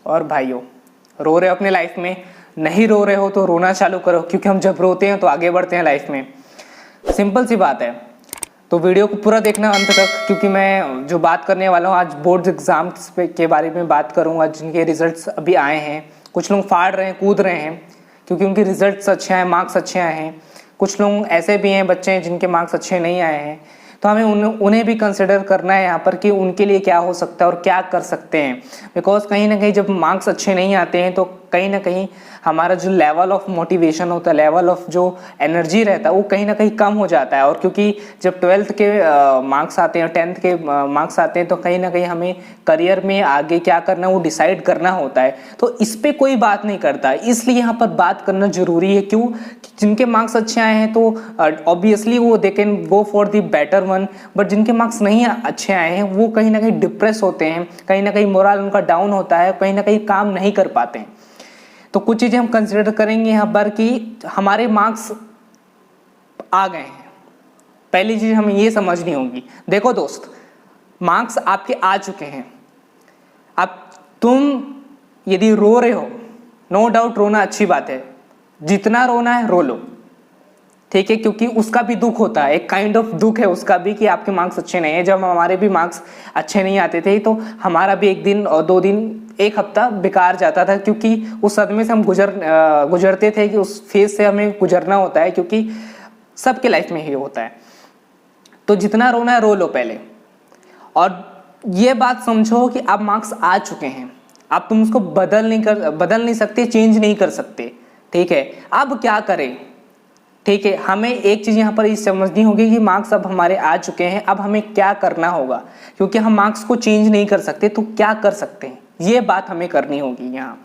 और भाइयों, रो रहे हो अपने लाइफ में? नहीं रो रहे हो तो रोना चालू करो, क्योंकि हम जब रोते हैं तो आगे बढ़ते हैं लाइफ में। सिंपल सी बात है। तो वीडियो को पूरा देखना अंत तक, क्योंकि मैं जो बात करने वाला हूँ आज बोर्ड एग्जाम्स के बारे में बात करूँगा, जिनके रिजल्ट्स अभी आए हैं। कुछ लोग फाड़ रहे हैं, कूद रहे हैं, क्योंकि उनके रिजल्ट्स अच्छे आए, मार्क्स अच्छे आए हैं। कुछ लोग ऐसे भी हैं, बच्चे हैं जिनके मार्क्स अच्छे नहीं आए हैं। तो हमें उन्हें भी कंसिडर करना है यहाँ पर कि उनके लिए क्या हो सकता है और क्या कर सकते हैं। बिकॉज कहीं ना कहीं जब मार्क्स अच्छे नहीं आते हैं तो कहीं ना कहीं हमारा जो लेवल ऑफ मोटिवेशन होता है, लेवल ऑफ जो एनर्जी रहता है, वो कहीं ना कहीं कम हो जाता है। और क्योंकि जब 12th के मार्क्स आते हैं, 10th के मार्क्स आते हैं, तो कहीं ना कहीं हमें करियर में आगे क्या करना है वो डिसाइड करना होता है। तो इस पर कोई बात नहीं करता, इसलिए यहाँ पर बात करना जरूरी है। क्यों? जिनके मार्क्स अच्छे आए हैं तो ऑब्वियसली वो they can go for the better one, but जिनके मार्क्स नहीं अच्छे आए हैं वो कहीं ना कहीं डिप्रेस होते हैं, कहीं ना कहीं मोरल उनका डाउन होता है, कहीं ना कहीं काम नहीं कर पाते हैं। तो कुछ चीज़ें हम कंसिडर करेंगे यहाँ पर कि हमारे मार्क्स आ गए हैं। पहली चीज़ हमें ये समझनी होगी, देखो दोस्त, मार्क्स आपके आ चुके हैं। अब तुम यदि रो रहे हो, नो डाउट रोना अच्छी बात है, जितना रोना है रो लो, ठीक है, क्योंकि उसका भी दुख होता है, एक काइंड ऑफ दुख है उसका भी कि आपके मार्क्स अच्छे नहीं है। जब हमारे भी मार्क्स अच्छे नहीं आते थे तो हमारा भी 1 दिन और 2 दिन, 1 हफ्ता बेकार जाता था, क्योंकि उस सदमे से हम गुजरते थे कि उस फेज से हमें गुजरना होता है, क्योंकि सबके लाइफ में ही होता है। तो जितना रोना है रो लो पहले, और ये बात समझो कि अब मार्क्स आ चुके हैं, अब तुम उसको बदल नहीं सकते, चेंज नहीं कर सकते, ठीक है। अब क्या करें? ठीक है, हमें एक चीज़ यहाँ पर ये समझनी होगी कि मार्क्स अब हमारे आ चुके हैं, अब हमें क्या करना होगा, क्योंकि हम मार्क्स को चेंज नहीं कर सकते, तो क्या कर सकते हैं, ये बात हमें करनी होगी यहाँ,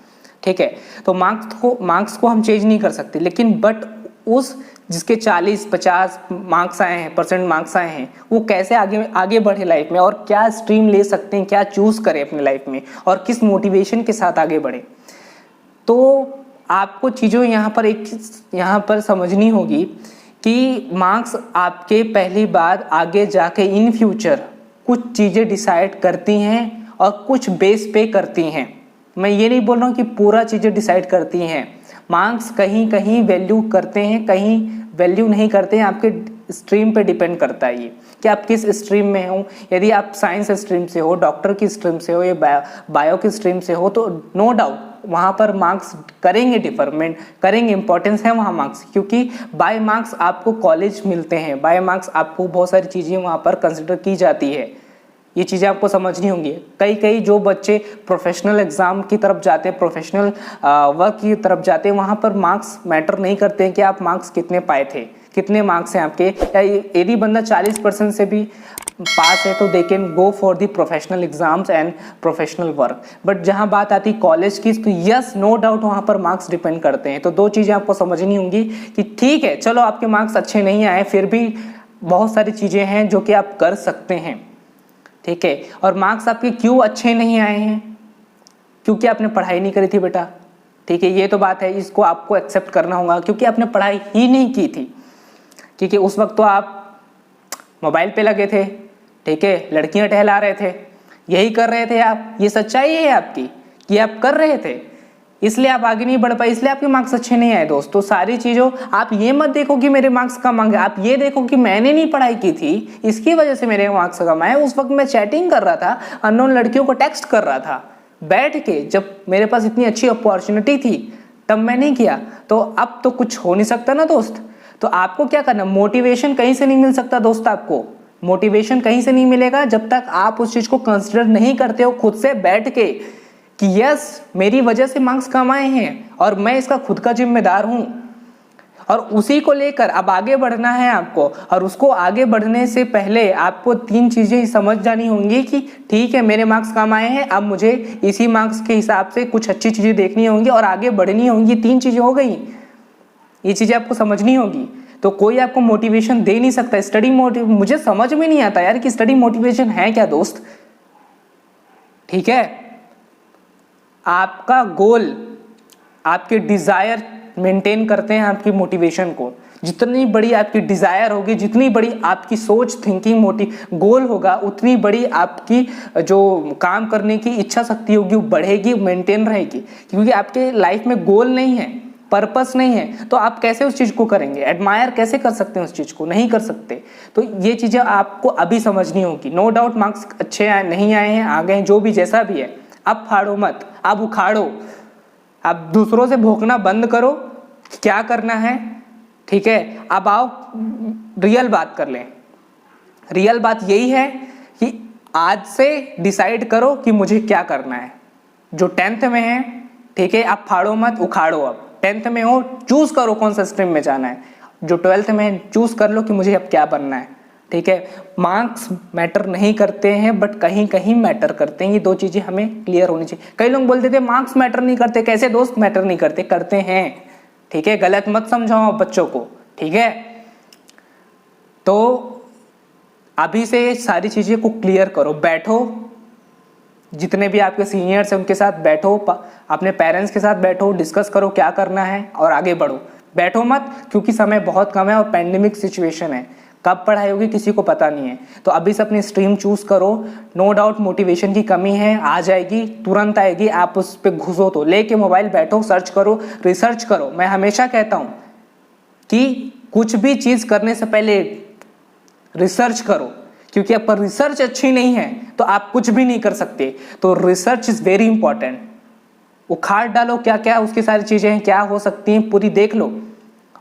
ठीक है। तो मार्क्स को हम चेंज नहीं कर सकते, लेकिन बट उस जिसके 40-50 मार्क्स आए हैं, परसेंट मार्क्स आए हैं, वो कैसे आगे बढ़े लाइफ में, और क्या स्ट्रीम ले सकते हैं, क्या चूज करें अपने लाइफ में, और किस मोटिवेशन के साथ आगे बढ़े। तो आपको चीज़ों यहाँ पर समझनी होगी कि मार्क्स आपके पहली बार आगे जाके इन फ्यूचर कुछ चीज़ें डिसाइड करती हैं और कुछ बेस पे करती हैं। मैं ये नहीं बोल रहा हूँ कि पूरा चीज़ें डिसाइड करती हैं। मार्क्स कहीं कहीं वैल्यू करते हैं, कहीं वैल्यू नहीं करते हैं। आपके स्ट्रीम पे डिपेंड करता है ये कि आप किस स्ट्रीम में हो। यदि आप साइंस स्ट्रीम से हो, डॉक्टर की स्ट्रीम से हो, या बायो की स्ट्रीम से हो, तो नो डाउट वहाँ पर मार्क्स करेंगे डिफरमेंट, करेंगे, इंपॉर्टेंस है वहाँ मार्क्स, क्योंकि बाय मार्क्स आपको कॉलेज मिलते हैं, बाय मार्क्स आपको बहुत सारी चीज़ें वहाँ पर कंसिडर की जाती है। ये चीज़ें आपको समझनी होंगी। कई जो बच्चे प्रोफेशनल एग्जाम की तरफ जाते हैं, प्रोफेशनल वर्क की तरफ जाते हैं, वहाँ पर मार्क्स मैटर नहीं करते हैं कि आप मार्क्स कितने पाए थे, कितने मार्क्स हैं आपके। या यदि बंदा 40% से भी पास है तो they can go for the professional exams and professional work. But जहाँ बात आती है कॉलेज की, तो यस नो डाउट वहाँ पर मार्क्स डिपेंड करते हैं। तो 2 चीज़ें आपको समझनी होंगी कि ठीक है, चलो आपके मार्क्स अच्छे नहीं आए, फिर भी बहुत सारी चीज़ें हैं जो कि आप कर सकते हैं, ठीक है। और मार्क्स आपके क्यों अच्छे नहीं आए हैं? क्योंकि आपने पढ़ाई नहीं करी थी बेटा, ठीक है, ये तो बात है, इसको आपको एक्सेप्ट करना होगा, क्योंकि आपने पढ़ाई ही नहीं की थी, ठीक है। उस वक्त तो आप मोबाइल पे लगे थे, ठीक है, लड़कियां टहला रहे थे, यही कर रहे थे आप। ये सच्चाई है आपकी कि आप कर रहे थे, इसलिए आप आगे नहीं बढ़ पाए, इसलिए आपके मार्क्स अच्छे नहीं आए। दोस्तों, सारी चीज़ों आप ये मत देखो कि मेरे मार्क्स कम आ गए, आप ये देखो कि मैंने नहीं पढ़ाई की थी, इसकी वजह से मेरे मार्क्स कम आए। उस वक्त मैं चैटिंग कर रहा था, अननोन लड़कियों को टेक्स्ट कर रहा था बैठ के, जब मेरे पास इतनी अच्छी अपॉर्चुनिटी थी तब मैं नहीं किया। तो अब तो कुछ हो नहीं सकता ना दोस्त। तो आपको क्या करना, मोटिवेशन कहीं से नहीं मिल सकता दोस्त। आपको मोटिवेशन कहीं से नहीं मिलेगा जब तक आप उस चीज को कंसिडर नहीं करते हो खुद से बैठ के कि यस मेरी वजह से मार्क्स कम आए हैं और मैं इसका खुद का जिम्मेदार हूं, और उसी को लेकर अब आगे बढ़ना है आपको। और उसको आगे बढ़ने से पहले आपको 3 चीजें समझ जानी होंगी कि ठीक है, मेरे मार्क्स कम आए हैं, अब मुझे इसी मार्क्स के हिसाब से कुछ अच्छी चीजें देखनी होंगी और आगे बढ़नी होंगी। 3 चीजें हो गई, ये चीजें आपको समझनी होगी। तो कोई आपको मोटिवेशन दे नहीं सकता। स्टडी मुझे समझ में नहीं आता यार कि स्टडी मोटिवेशन है क्या दोस्त, ठीक है। आपका गोल, आपके डिजायर मेंटेन करते हैं आपकी मोटिवेशन को। जितनी बड़ी आपकी डिजायर होगी, जितनी बड़ी आपकी सोच, थिंकिंग, मोटिव, गोल होगा, उतनी बड़ी आपकी जो काम करने की इच्छा शक्ति होगी वो बढ़ेगी, मेंटेन रहेगी। क्योंकि आपके लाइफ में गोल नहीं है, पर्पस नहीं है, तो आप कैसे उस चीज को करेंगे? एडमायर कैसे कर सकते हैं उस चीज को? नहीं कर सकते। तो ये चीजें आपको अभी समझनी होगी। नो डाउट मार्क्स अच्छे आए, नहीं आए हैं, आ गए हैं, जो भी जैसा भी है, अब फाड़ो मत, अब उखाड़ो, अब दूसरों से भोंकना बंद करो, क्या करना है, ठीक है? अब आओ रियल बात कर लें। रियल बात यही है कि आज से डिसाइड करो कि मुझे क्या करना है। जो 10th में है, ठीक है, आप फाड़ो मत, उखाड़ो। अब 10th में हो, चूज करो कौन सा स्ट्रीम में जाना है। जो 12th में है, चूज कर लो कि मुझे अब क्या बनना है, ठीक है? मार्क्स मैटर नहीं करते हैं, बट कहीं कहीं मैटर करते हैं। ये दो चीजें हमें क्लियर होनी चाहिए। कई लोग बोलते थे मार्क्स मैटर नहीं करते, कैसे दोस्त? मैटर नहीं करते, करते हैं, ठीक है? गलत मत समझाओ बच्चों को, ठीक है? तो अभी से सारी चीजें को क्लियर करो। बैठो, जितने भी आपके सीनियर्स हैं उनके साथ बैठो, अपने पेरेंट्स के साथ बैठो, डिस्कस करो क्या करना है और आगे बढ़ो। बैठो मत, क्योंकि समय बहुत कम है और पैंडेमिक सिचुएशन है, कब पढ़ाई होगी किसी को पता नहीं है। तो अभी से अपनी स्ट्रीम चूज करो। नो डाउट मोटिवेशन की कमी है, आ जाएगी, तुरंत आएगी, आप उस पर घुसो तो। लेके मोबाइल बैठो, सर्च करो, रिसर्च करो। मैं हमेशा कहता हूं कि कुछ भी चीज करने से पहले रिसर्च करो, क्योंकि आप पर रिसर्च अच्छी नहीं है तो आप कुछ भी नहीं कर सकते। तो रिसर्च इज वेरी इंपॉर्टेंट। उखाड़ डालो क्या क्या उसकी सारी चीजें हैं, क्या हो सकती हैं, पूरी देख लो,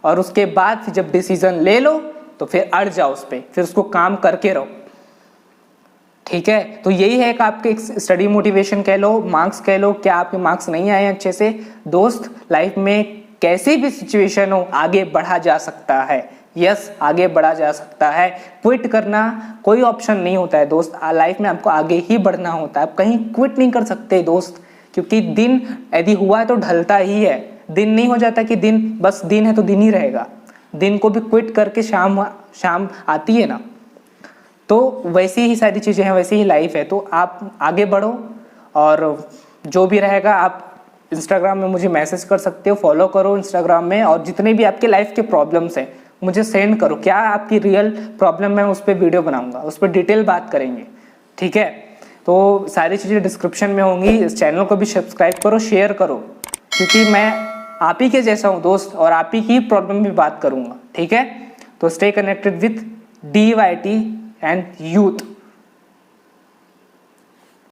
और उसके बाद फिर जब डिसीजन ले लो तो फिर अड़ जाओ उस पर, फिर उसको काम करके रहो, ठीक है? तो यही है कि आपके स्टडी मोटिवेशन कह लो, मार्क्स कह लो। क्या आपके मार्क्स नहीं आए अच्छे से? दोस्त, लाइफ में कैसी भी सिचुएशन हो, आगे बढ़ा जा सकता है। यस, आगे बढ़ा जा सकता है। क्विट करना कोई ऑप्शन नहीं होता है दोस्त। लाइफ में आपको आगे ही बढ़ना होता है, आप कहीं क्विट नहीं कर सकते दोस्त, क्योंकि दिन यदि हुआ है तो ढलता ही है। दिन नहीं हो जाता कि दिन बस दिन है तो दिन ही रहेगा। दिन को भी क्विट करके शाम आती है ना। तो वैसी ही सारी चीज़ें हैं, वैसी ही लाइफ है। तो आप आगे बढ़ो, और जो भी रहेगा आप इंस्टाग्राम में मुझे मैसेज कर सकते हो, फॉलो करो इंस्टाग्राम में। और जितने भी आपके लाइफ के प्रॉब्लम्स हैं मुझे सेंड करो, क्या आपकी रियल प्रॉब्लम है, उस पर वीडियो बनाऊंगा, उस पर डिटेल बात करेंगे, ठीक है? तो सारी चीज़ें डिस्क्रिप्शन में होंगी। इस चैनल को भी सब्सक्राइब करो, शेयर करो, क्योंकि मैं आप ही के जैसा हूँ दोस्त, और आप ही की प्रॉब्लम भी बात करूंगा, ठीक है? तो stay connected with DYT and youth.